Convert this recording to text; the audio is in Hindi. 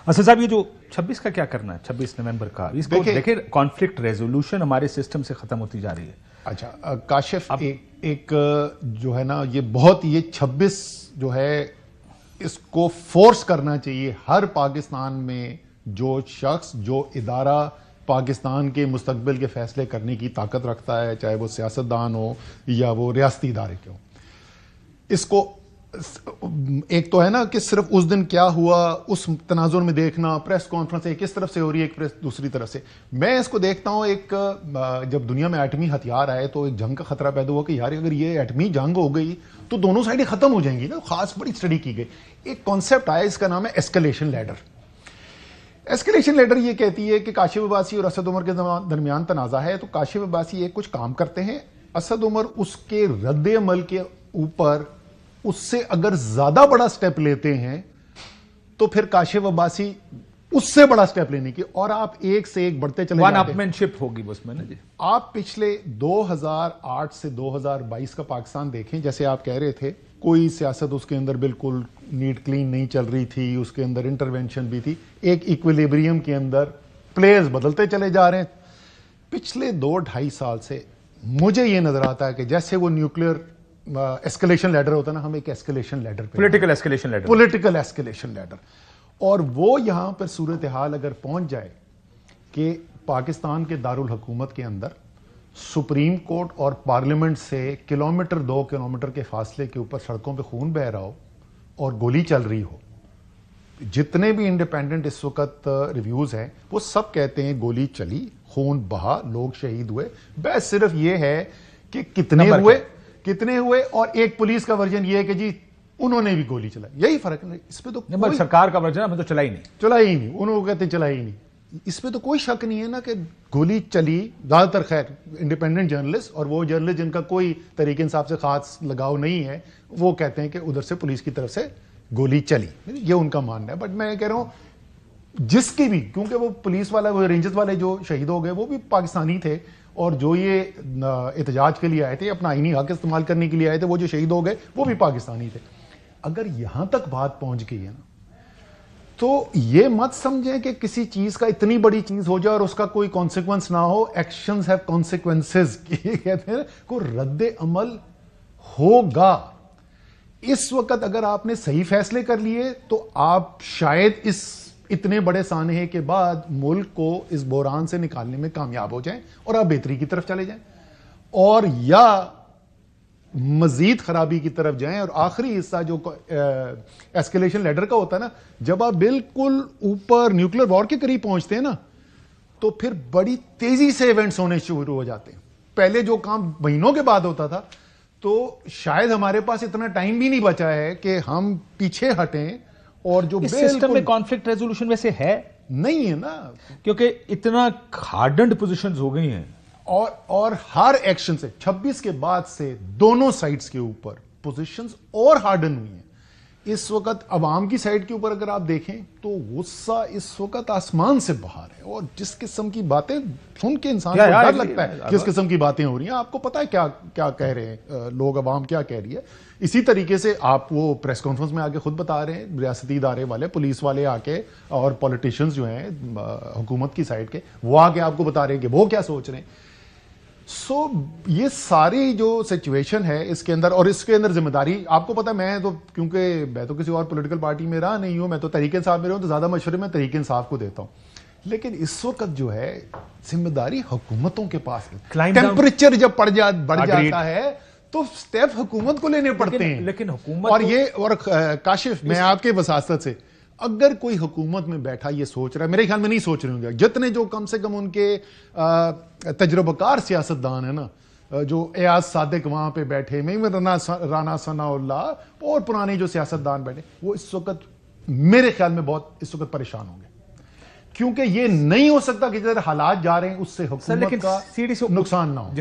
असद साहब, ये जो 26 का क्या करना है, 26 नवंबर का, इसको देखिए कॉन्फ्लिक्ट रेजोल्यूशन हमारे सिस्टम से खत्म होती जा रही है। अच्छा काशिफ, एक जो है ना, ये बहुत, ये 26 जो है इसको फोर्स करना चाहिए हर पाकिस्तान में जो शख्स, जो इदारा पाकिस्तान के मुस्तकबिल के फैसले करने की ताकत रखता है, चाहे वो सियासतदान हो या वो रियासती इदारे के हो। इसको एक तो है ना कि सिर्फ उस दिन क्या हुआ उस तनाजुर में देखना, प्रेस कॉन्फ्रेंस एक इस तरफ से हो रही है, एक प्रेस दूसरी तरफ से। मैं इसको देखता हूं, एक जब दुनिया में एटमी हथियार आए तो एक जंग का खतरा पैदा हुआ कि यार अगर ये एटमी जंग हो गई तो दोनों साइडें खत्म हो जाएंगी ना। खास बड़ी स्टडी की गई, एक कॉन्सेप्ट आया, इसका नाम है एस्केलेशन लैडर। एस्केलेशन लैडर ये कहती है कि काशिफ अब्बासी और असद उमर के दरमियान तनाजा है, तो काशिफ अब्बासी एक कुछ काम करते हैं, असद उमर उसके रद्द अमल के ऊपर उससे अगर ज्यादा बड़ा स्टेप लेते हैं तो फिर काशिफ अब्बासी उससे बड़ा स्टेप लेने की, और आप एक से एक बढ़ते चले जाते हैं। वन-अपमैनशिप होगी उसमें ना जी। आप पिछले 2008 से 2022 का पाकिस्तान देखें, जैसे आप कह रहे थे कोई सियासत उसके अंदर बिल्कुल नीट क्लीन नहीं चल रही थी, उसके अंदर इंटरवेंशन भी थी, एक इक्विलिब्रियम के अंदर प्लेयर्स बदलते चले जा रहे हैं। पिछले 2-2.5 साल से मुझे यह नजर आता है कि जैसे वो न्यूक्लियर एस्केलेशन लैडर होता है ना, हम एक एस्केलेशन लैडर पे, पॉलिटिकल एस्केलेशन लैडर, और वो यहां पर सूरत हाल अगर पहुंच जाए कि पाकिस्तान के दारुल हुकूमत के अंदर सुप्रीम कोर्ट और पार्लियामेंट से 2 किलोमीटर के फासले के ऊपर सड़कों पे खून बह रहा हो और गोली चल रही हो। जितने भी इंडिपेंडेंट इस वक्त रिव्यूज हैं वो सब कहते हैं गोली चली, खून बहा, लोग शहीद हुए। बस सिर्फ ये है कि कितने हुए, और एक पुलिस का वर्जन ये है कि जी उन्होंने भी गोली चलाई। यही फर्क है। इस पे तो सरकार का वर्जन हमें तो चला ही नहीं, उन्होंने कहते चला ही नहीं। इसमें तो कोई शक नहीं है ना कि गोली चली। ज्यादातर खैर इंडिपेंडेंट जर्नलिस्ट और वो जर्नलिस्ट जिनका कोई तरीके इंसाफ से खास लगाव नहीं है, वो कहते हैं कि उधर से पुलिस की तरफ से गोली चली, ये उनका मानना है। बट मैं कह रहा हूं जिसकी भी, क्योंकि वो पुलिस वाला, वो रेंजर्स वाले जो शहीद हो गए वो भी पाकिस्तानी थे, और जो ये एहतजाज के लिए आए थे, अपना आईनी हक इस्तेमाल करने के लिए आए थे, वो जो शहीद हो गए वो भी पाकिस्तानी थे। अगर यहां तक बात पहुंच गई है ना, तो ये मत समझें कि किसी चीज का इतनी बड़ी चीज हो जाए और उसका कोई कॉन्सिक्वेंस ना हो। एक्शंस हैव कॉन्सिक्वेंसेस, कहते हैं को रद्द अमल होगा। इस वक्त अगर आपने सही फैसले कर लिए तो आप शायद इस इतने बड़े सानहे के बाद मुल्क को इस बहरान से निकालने में कामयाब हो जाएं और आप बेहतरी की तरफ चले जाएं, और या मजीद खराबी की तरफ जाएं। और आखिरी हिस्सा जो एस्केलेशन लैडर का होता है ना, जब आप बिल्कुल ऊपर न्यूक्लियर वॉर के करीब पहुंचते हैं ना, तो फिर बड़ी तेजी से इवेंट्स होने शुरू हो जाते हैं। पहले जो काम महीनों के बाद होता था, तो शायद हमारे पास इतना टाइम भी नहीं बचा है कि हम पीछे हटें। और जो इस सिस्टम में कॉन्फ्लिक्ट रेजोल्यूशन वैसे है नहीं है ना, क्योंकि इतना हार्डन्ड पोजीशंस हो गई हैं, और हर एक्शन से 26 के बाद से दोनों साइड्स के ऊपर पोजीशंस और हार्डन हुई हैं। इस वक्त अवाम की साइड के ऊपर अगर आप देखें तो गुस्सा इस वक्त आसमान से बाहर है, और जिस किस्म की बातें सुन के इंसान को डर लगता है, किस किस्म की बातें हो रही हैं। आपको पता है क्या क्या कह रहे हैं लोग, अवाम क्या कह रही है। इसी तरीके से आप वो प्रेस कॉन्फ्रेंस में आके खुद बता रहे हैं, रियासती इदारे वाले, पुलिस वाले आके, और पॉलिटिशियंस जो हैं हुकूमत की साइड के, वो आके आपको बता रहे हैं कि वो क्या सोच रहे हैं। ये सारी जो सिचुएशन है इसके अंदर, और इसके अंदर जिम्मेदारी आपको पता है, क्योंकि मैं तो किसी और पॉलिटिकल पार्टी में रहा नहीं हूं, मैं तो तहरीक इंसाफ में रहा हूं, तो ज्यादा मशवरे में तहरीक इंसाफ को देता हूं। लेकिन इस वक्त जो है जिम्मेदारी हुकूमतों के पास है। टेम्परेचर जब बढ़ जाता है तो स्टेप हुकूमत को लेने पड़ते हैं। लेकिन हुकूमत और काशिफ, मैं आपके वसासत से, अगर कोई हुकूमत में बैठा ये सोच रहा है, मेरे ख्याल में नहीं सोच रहे होंगे जितने जो कम से कम उनके तजुर्बाकार सियासतदान है ना, जो एयाज सादिक वहां पे बैठे, राना सनाउल्लाह और पुराने जो सियासतदान बैठे, वो इस वक्त मेरे ख्याल में बहुत इस वक्त परेशान होंगे, क्योंकि ये नहीं हो सकता कि जिधर हालात जा रहे हैं उससे हुकूमत का नुकसान ना हो।